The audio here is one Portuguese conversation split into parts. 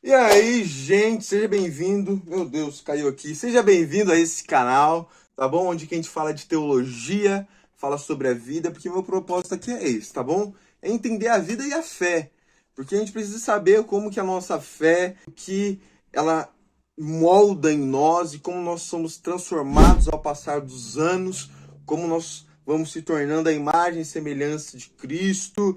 E aí, gente, seja bem-vindo. Meu Deus, caiu aqui. Seja bem-vindo a esse canal, tá bom? Onde que a gente fala de teologia, fala sobre a vida, porque meu propósito aqui é esse, tá bom? É entender a vida e a fé. Porque a gente precisa saber como que a nossa fé, o que ela molda em nós e como nós somos transformados ao passar dos anos, como nós vamos se tornando a imagem e semelhança de Cristo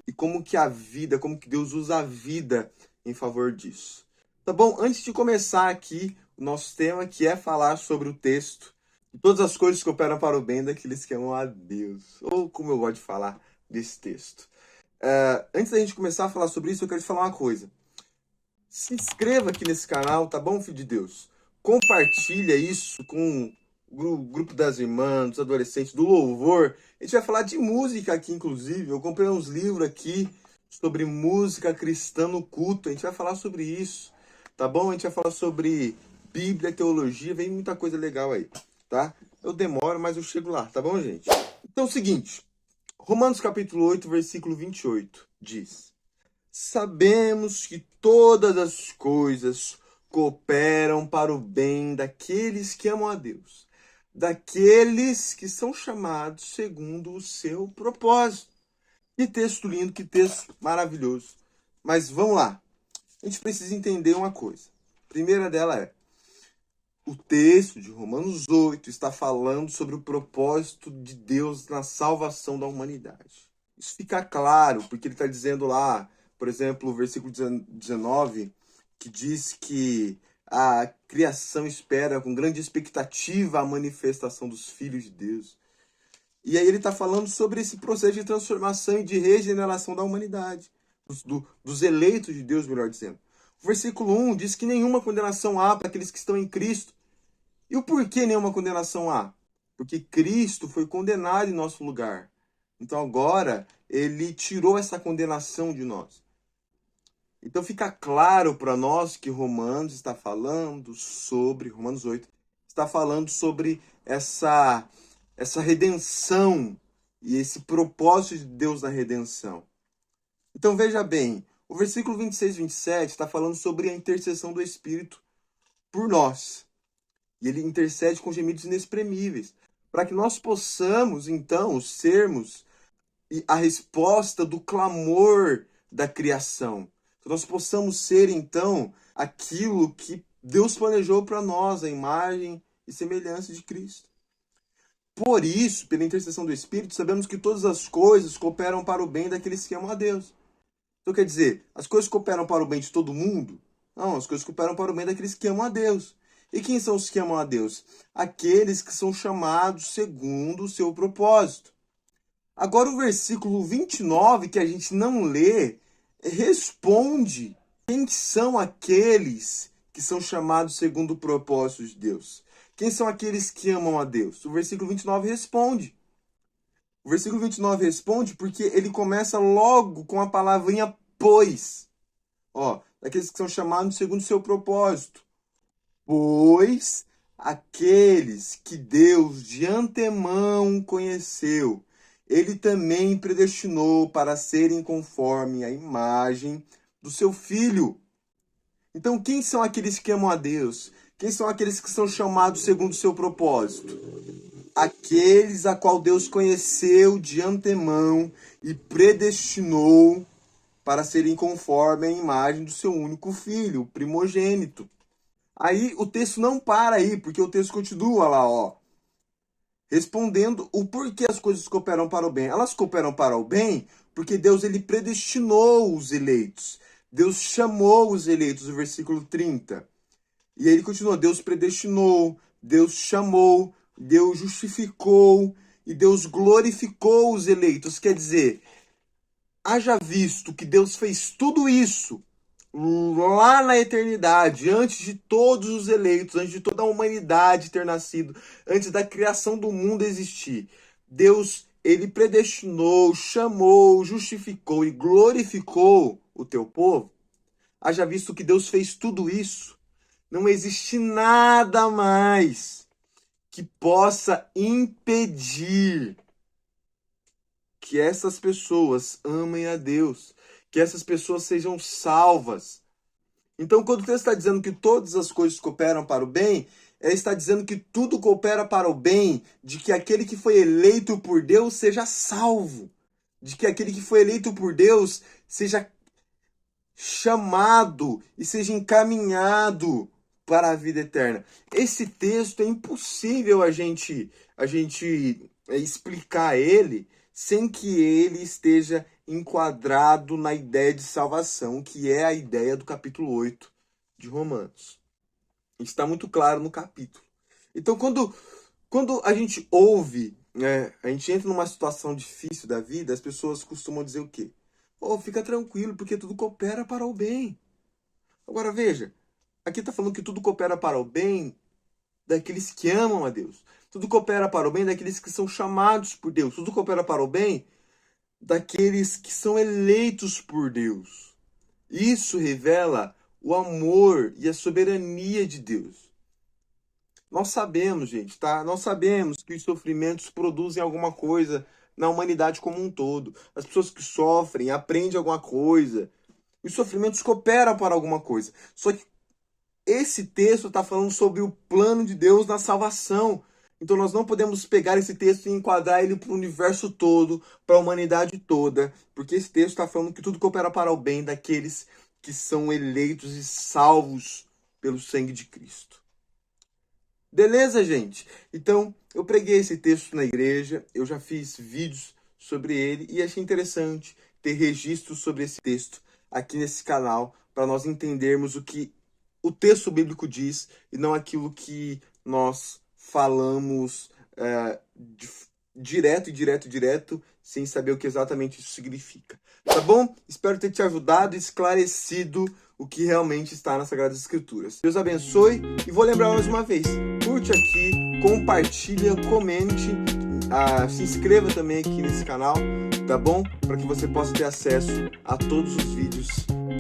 e como que a vida, como que Deus usa a vida em favor disso. Tá bom? Antes de começar aqui o nosso tema, que é falar sobre o texto, todas as coisas que operam para o bem daqueles que amam a Deus. Ou como eu gosto de falar desse texto. Antes da gente começar a falar sobre isso, eu quero te falar uma coisa. Se inscreva aqui nesse canal, tá bom, filho de Deus? Compartilha isso com o grupo das irmãs, dos adolescentes, do louvor. A gente vai falar de música aqui, inclusive. Eu comprei uns livros aqui sobre música cristã no culto. A gente vai falar sobre isso, tá bom? A gente vai falar sobre Bíblia, teologia. Vem muita coisa legal aí, tá? Eu demoro, mas eu chego lá, tá bom, gente? Então é o seguinte. Romanos capítulo 8, versículo 28 diz: Sabemos que todas as coisas cooperam para o bem daqueles que amam a Deus, daqueles que são chamados segundo o seu propósito. Que texto lindo, que texto maravilhoso. Mas vamos lá. A gente precisa entender uma coisa. A primeira dela é: o texto de Romanos 8 está falando sobre o propósito de Deus na salvação da humanidade. Isso fica claro, porque ele está dizendo lá, por exemplo, o versículo 19, que diz que a criação espera com grande expectativa a manifestação dos filhos de Deus. E aí ele está falando sobre esse processo de transformação e de regeneração da humanidade, dos eleitos de Deus, melhor dizendo. O versículo 1 diz que nenhuma condenação há para aqueles que estão em Cristo. E o porquê nenhuma condenação há? Porque Cristo foi condenado em nosso lugar. Então agora ele tirou essa condenação de nós. Então fica claro para nós que Romanos está falando sobre, Romanos 8, está falando sobre essa redenção e esse propósito de Deus na redenção. Então veja bem, o versículo 26 e 27 está falando sobre a intercessão do Espírito por nós. E ele intercede com gemidos inexprimíveis, para que nós possamos, então, sermos a resposta do clamor da criação. Que nós possamos ser, então, aquilo que Deus planejou para nós, a imagem e semelhança de Cristo. Por isso, pela intercessão do Espírito, sabemos que todas as coisas cooperam para o bem daqueles que amam a Deus. Então, quer dizer, as coisas cooperam para o bem de todo mundo? Não, as coisas cooperam para o bem daqueles que amam a Deus. E quem são os que amam a Deus? Aqueles que são chamados segundo o seu propósito. Agora o versículo 29, que a gente não lê, responde quem são aqueles que são chamados segundo o propósito de Deus. Quem são aqueles que amam a Deus? O versículo 29 responde. O versículo 29 responde porque ele começa logo com a palavrinha pois. Daqueles que são chamados segundo o seu propósito. Pois aqueles que Deus de antemão conheceu, ele também predestinou para serem conforme a imagem do seu Filho. Então, quem são aqueles que amam a Deus? Quem são aqueles que são chamados segundo o seu propósito? Aqueles a qual Deus conheceu de antemão e predestinou para serem conforme a imagem do seu único Filho, o primogênito. Aí o texto não para aí, porque o texto continua lá, respondendo o porquê as coisas cooperam para o bem. Elas cooperam para o bem porque Deus ele predestinou os eleitos. Deus chamou os eleitos, o versículo 30. E aí ele continua, Deus predestinou, Deus chamou, Deus justificou e Deus glorificou os eleitos. Quer dizer, haja visto que Deus fez tudo isso lá na eternidade, antes de todos os eleitos, antes de toda a humanidade ter nascido, antes da criação do mundo existir. Deus, ele predestinou, chamou, justificou e glorificou o teu povo. Haja visto que Deus fez tudo isso, não existe nada mais que possa impedir que essas pessoas amem a Deus, que essas pessoas sejam salvas. Então, quando o texto está dizendo que todas as coisas cooperam para o bem, ele está dizendo que tudo coopera para o bem, de que aquele que foi eleito por Deus seja salvo, de que aquele que foi eleito por Deus seja chamado e seja encaminhado para a vida eterna. Esse texto é impossível a gente explicar ele sem que ele esteja enquadrado na ideia de salvação, que é a ideia do capítulo 8 de Romanos. Está muito claro no capítulo. Então, quando a gente ouve, né, a gente entra numa situação difícil da vida, as pessoas costumam dizer o quê? Oh, fica tranquilo, porque tudo coopera para o bem. Agora veja, aqui está falando que tudo coopera para o bem daqueles que amam a Deus. Tudo coopera para o bem daqueles que são chamados por Deus. Tudo coopera para o bem daqueles que são eleitos por Deus. Isso revela o amor e a soberania de Deus. Nós sabemos, gente, tá? Nós sabemos que os sofrimentos produzem alguma coisa na humanidade como um todo. As pessoas que sofrem aprendem alguma coisa. Os sofrimentos cooperam para alguma coisa. Só que esse texto está falando sobre o plano de Deus na salvação. Então nós não podemos pegar esse texto e enquadrar ele para o universo todo, para a humanidade toda, porque esse texto está falando que tudo coopera para o bem daqueles que são eleitos e salvos pelo sangue de Cristo. Beleza, gente? Então, eu preguei esse texto na igreja, eu já fiz vídeos sobre ele e achei interessante ter registros sobre esse texto aqui nesse canal, para nós entendermos o que o texto bíblico diz e não aquilo que nós falamos direto, sem saber o que exatamente isso significa. Tá bom? Espero ter te ajudado e esclarecido o que realmente está nas Sagradas Escrituras. Deus abençoe e vou lembrar mais uma vez, curte aqui, compartilha, comente, se inscreva também aqui nesse canal, tá bom? Para que você possa ter acesso a todos os vídeos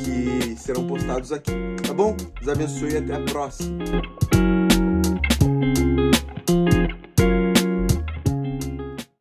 que serão postados aqui, tá bom? Deus abençoe e até a próxima.